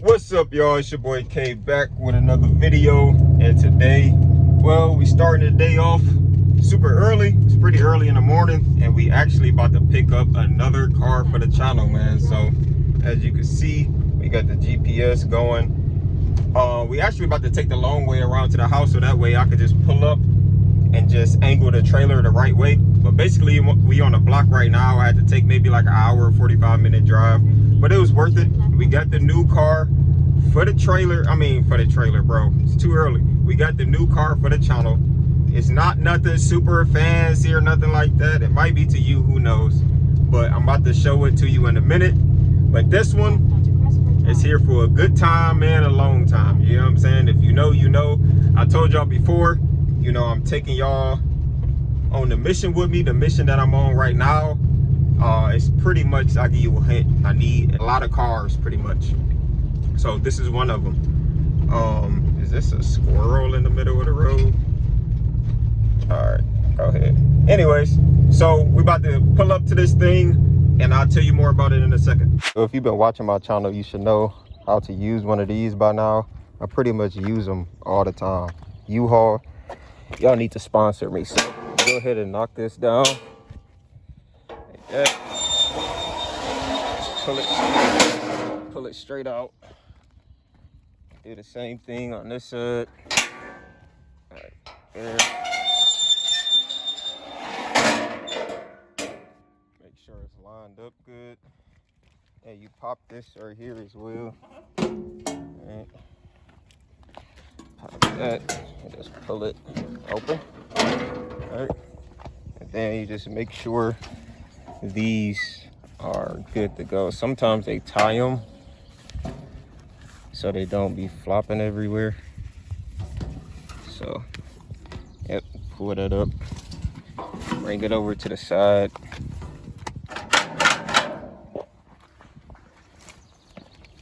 What's up, y'all? It's your boy K back with another video. And today, well, we starting the day off super early. It's pretty early in the morning, and we actually about to pick up another car for the channel, man. So as you can see, we got the GPS going. We actually about to take the long way around to the house, so that way I could just pull up and just angle the trailer the right way. But basically, we on a block right now. I had to take maybe like an hour, 45-minute drive, but it was worth it. We got the new car for the trailer. For the trailer, bro. It's too early. We got the new car for the channel. It's not nothing super fancy or nothing like that. It might be to you, who knows? But I'm about to show it to you in a minute. But this one is here for a good time, man, a long time. You know what I'm saying? If you know, you know. I told y'all before, you know, I'm taking y'all on the mission with me. The mission that I'm on right now, it's pretty much, I'll give you a hint, I need a lot of cars, pretty much. So this is one of them. Is this a squirrel in the middle of the road? All right, go ahead. Anyways, so we about to pull up to this thing, and I'll tell you more about it in a second. So if you've been watching my channel, you should know how to use one of these by now. I pretty much use them all the time. U-Haul, y'all need to sponsor me. So go ahead and knock this down. Like that. Pull it straight out. Do the same thing on this side. All right, there. Make sure it's lined up good. And you pop this right here as well. All right. Pop that and just pull it open. All right. And then you just make sure these are good to go. Sometimes they tie them so they don't be flopping everywhere. So, yep, pull that up. Bring it over to the side.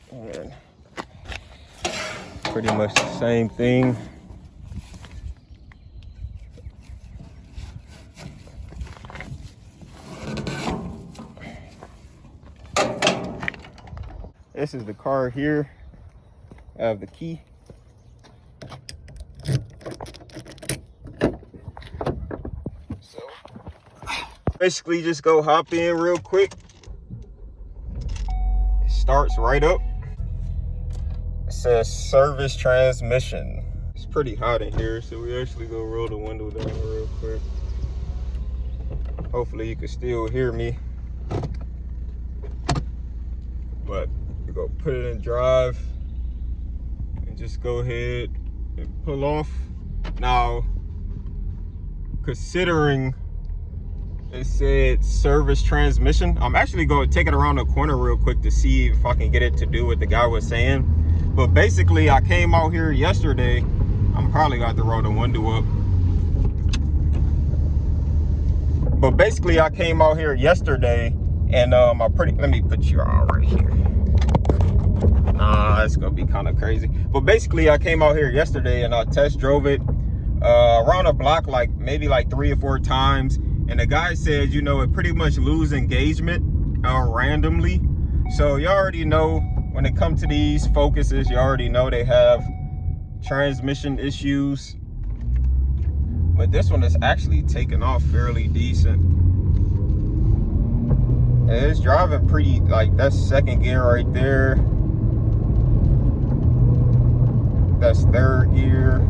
And pretty much the same thing. This is the car here. I have the key. So basically just go hop in real quick. It starts right up. It says service transmission. It's pretty hot in here, so we actually go roll the window down real quick. Hopefully you can still hear me. But we go put it in drive and just go ahead and pull off. Now, considering it said service transmission, I'm actually going to take it around the corner real quick to see if I can get it to do what the guy was saying. But basically, I came out here yesterday. I'm probably got to roll the window up. But basically, I came out here yesterday, and let me put you all right here. Nah, it's gonna be kind of crazy. But basically, I came out here yesterday and I test drove it around the block maybe 3 or 4 times. And the guy said, you know, it pretty much lose engagement randomly. So you already know when it comes to these Focuses, you already know they have transmission issues. But this one is actually taking off fairly decent. And it's driving pretty, that's second gear right there. That's third gear.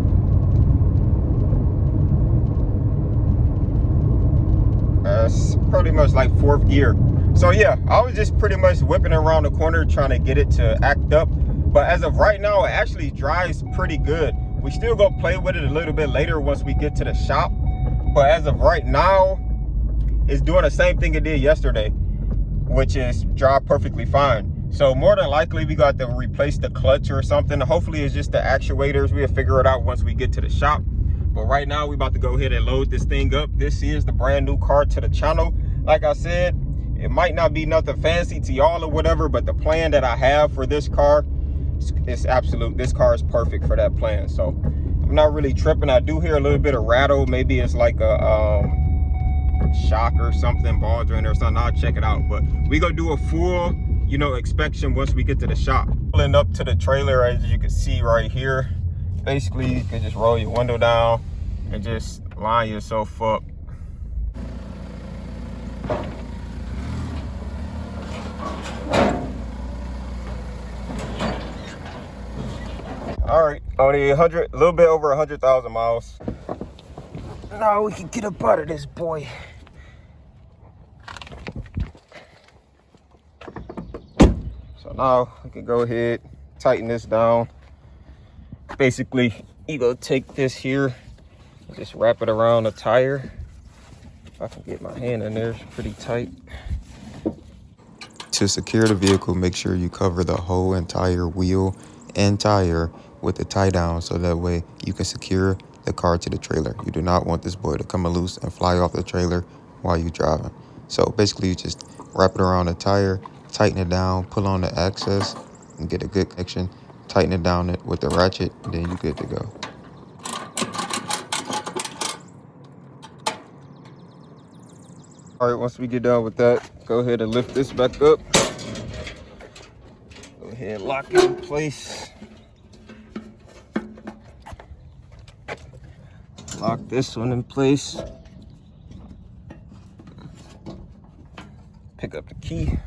That's pretty much like 4th gear. So yeah, I was just pretty much whipping around the corner trying to get it to act up. But as of right now, it actually drives pretty good. We still go play with it a little bit later once we get to the shop. But as of right now, it's doing the same thing it did yesterday, which is drive perfectly fine. So more than likely, we got to replace the clutch or something. Hopefully it's just the actuators. We'll figure it out once we get to the shop. But right now, we about to go ahead and load this thing up. This is the brand new car to the channel. Like I said, it might not be nothing fancy to y'all or whatever, but the plan that I have for this car is absolute. This car is perfect for that plan. So I'm not really tripping. I do hear a little bit of rattle. Maybe it's like a shock or something, ball drain or something. I'll check it out. But we gonna do a full you know, inspection once we get to the shop. Pulling up to the trailer, as you can see right here, basically you can just roll your window down and just line yourself up. All right, only a little bit over 100,000 miles. Now we can get up out of this boy. So now we can go ahead, tighten this down. Basically, you go take this here, and just wrap it around the tire. If I can get my hand in there, it's pretty tight. To secure the vehicle, make sure you cover the whole entire wheel and tire with the tie down, so that way you can secure the car to the trailer. You do not want this boy to come loose and fly off the trailer while you're driving. So basically you just wrap it around the tire, tighten it down, pull on the access and get a good connection, tighten it down with the ratchet, and then you're good to go. All right, once we get done with that, go ahead and lift this back up. Go ahead and lock it in place. Lock this one in place. Pick up the key.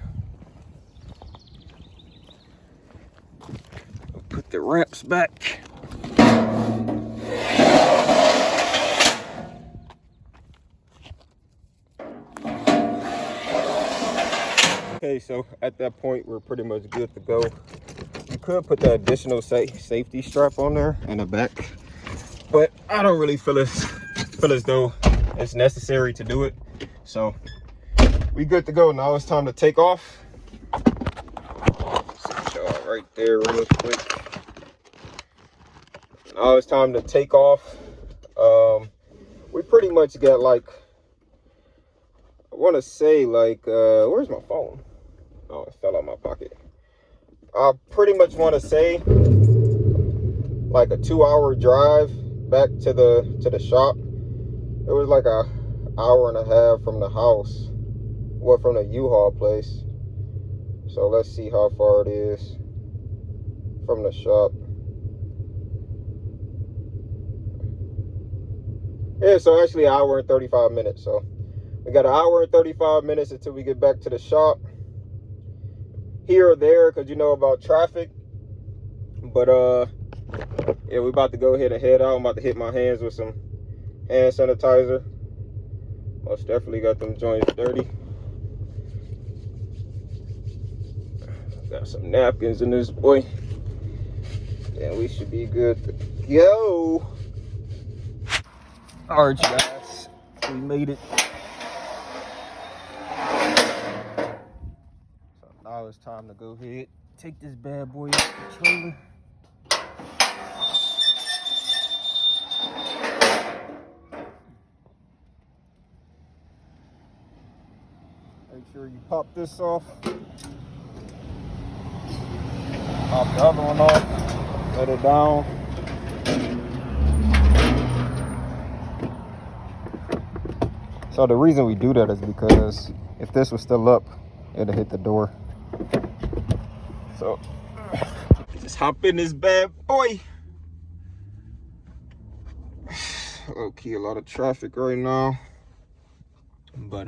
Put the ramps back. Okay, so at that point, we're pretty much good to go. You could put the additional safety strap on there in the back, but I don't really feel as though it's necessary to do it. So we good to go. Now it's time to take off. Set y'all right there real quick. Now it's time to take off. We pretty much got like, I want to say like, where's my phone? Oh, it fell out my pocket. I pretty much want to say like a 2-hour drive back to the shop. It was like a hour and a half from the house, well, from the U-Haul place. So let's see how far it is from the shop. Yeah, so actually an hour and 35 minutes. So we got an hour and 35 minutes until we get back to the shop. Here or there, because you know about traffic. But yeah, we're about to go ahead and head out. I'm about to hit my hands with some hand sanitizer. Most definitely got them joints dirty. Got some napkins in this boy. Yeah, we should be good to go. All right, you guys, we made it. So now it's time to go ahead, take this bad boy out the trailer. Make sure you pop this off. Pop the other one off. Let it down. So the reason we do that is because if this was still up, it'll hit the door. So just hop in this bad boy. Low key, a lot of traffic right now, but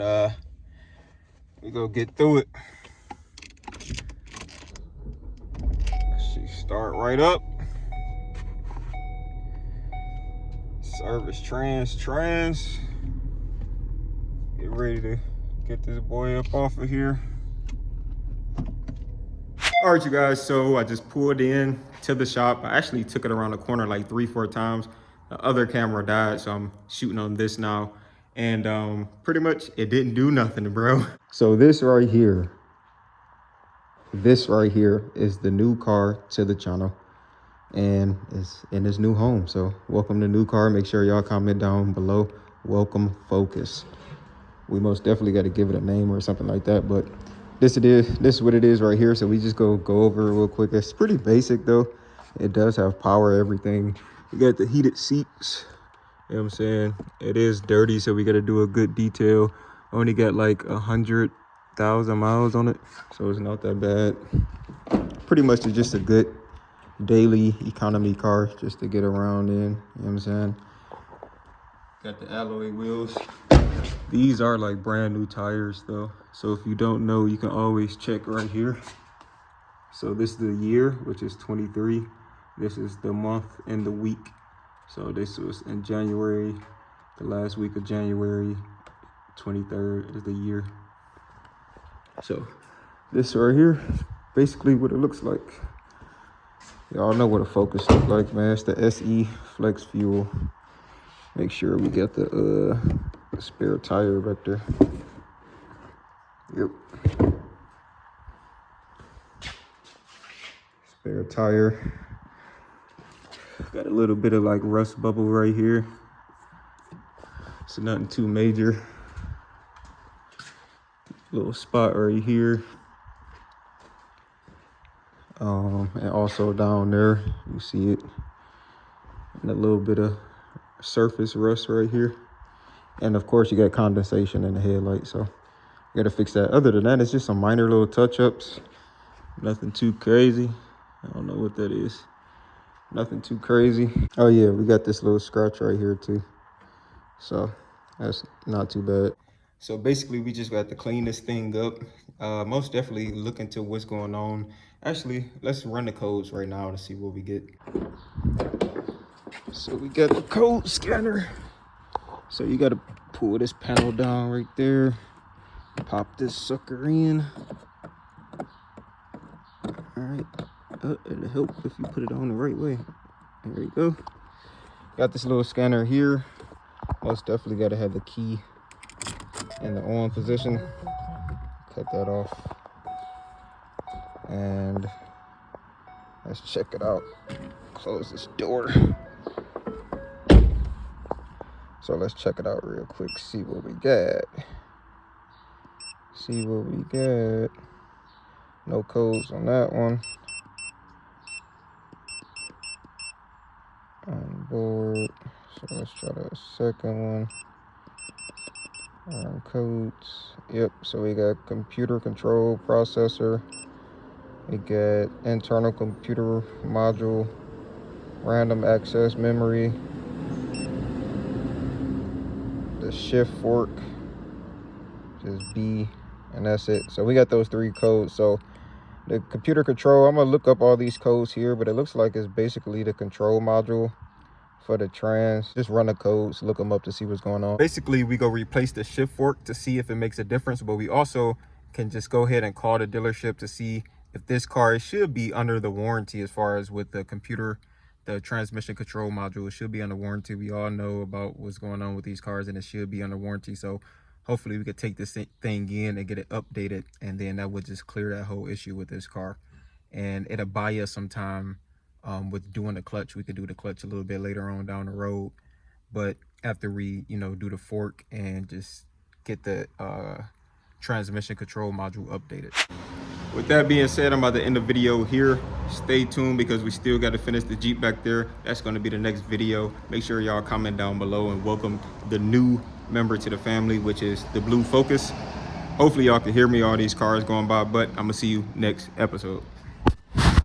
we gonna get through it. She start right up. Service trans. Get ready to get this boy up off of here. All right, you guys, so I just pulled in to the shop. I actually took it around the corner like 3-4 times. The other camera died, so I'm shooting on this now. And pretty much it didn't do nothing, bro. So this right here is the new car to the channel, and it's in his new home. So welcome to new car. Make sure y'all comment down below, welcome Focus. We most definitely got to give it a name or something like that, but this is what it is right here. So we just go over it real quick. It's pretty basic though. It does have power, everything. We got the heated seats. You know what I'm saying? It is dirty, so we got to do a good detail. Only got like 100 1,000 miles on it, so it's not that bad. Pretty much it's just a good daily economy car just to get around in, you know what I'm saying? Got the alloy wheels. These are like brand new tires though, so if you don't know, you can always check right here. So this is the year, which is 23. This is the month and the week. So this was in January, the last week of January. 23rd is the year. So this right here, basically what it looks like. Y'all know what a Focus look like, man. It's the SE Flex Fuel. Make sure we get the spare tire right there. Yep. Spare tire. Got a little bit of like rust bubble right here. So nothing too major. Little spot right here. And also down there, you see it. And a little bit of surface rust right here. And of course you got condensation in the headlight, so you gotta fix that. Other than that, it's just some minor little touch-ups. Nothing too crazy. I don't know what that is. Nothing too crazy. Oh yeah, we got this little scratch right here too. So that's not too bad. So basically we just got to clean this thing up. Most definitely look into what's going on. Actually, let's run the codes right now to see what we get. So we got the code scanner. So you got to pull this panel down right there. Pop this sucker in. All right. It'll help if you put it on the right way. There you go. Got this little scanner here. Most definitely got to have the key in the on position. Cut that off. And let's check it out. Close this door. So let's check it out real quick, see what we got. See what we got. No codes on that one. On board. So let's try the second one. Codes. Yep, so we got computer control processor. We got internal computer module, random access memory, the shift fork, just B, and that's it. So we got those 3 codes. So the computer control, I'm gonna look up all these codes here, but it looks like it's basically the control module for the trans. Just run the codes, look them up to see what's going on. Basically, we go replace the shift fork to see if it makes a difference, but we also can just go ahead and call the dealership to see if this car should be under the warranty. As far as with the computer, the transmission control module, it should be under warranty. We all know about what's going on with these cars, and it should be under warranty. So hopefully we could take this thing in and get it updated, and then that would just clear that whole issue with this car. And it'll buy us some time with doing the clutch. We could do the clutch a little bit later on down the road, but after we do the fork and just get the transmission control module updated. With that being said, I'm about to end the video here. Stay tuned because we still got to finish the Jeep back there. That's going to be the next video. Make sure y'all comment down below and welcome the new member to the family, which is the blue Focus. Hopefully y'all can hear me, all these cars going by, but I'm gonna see you next episode.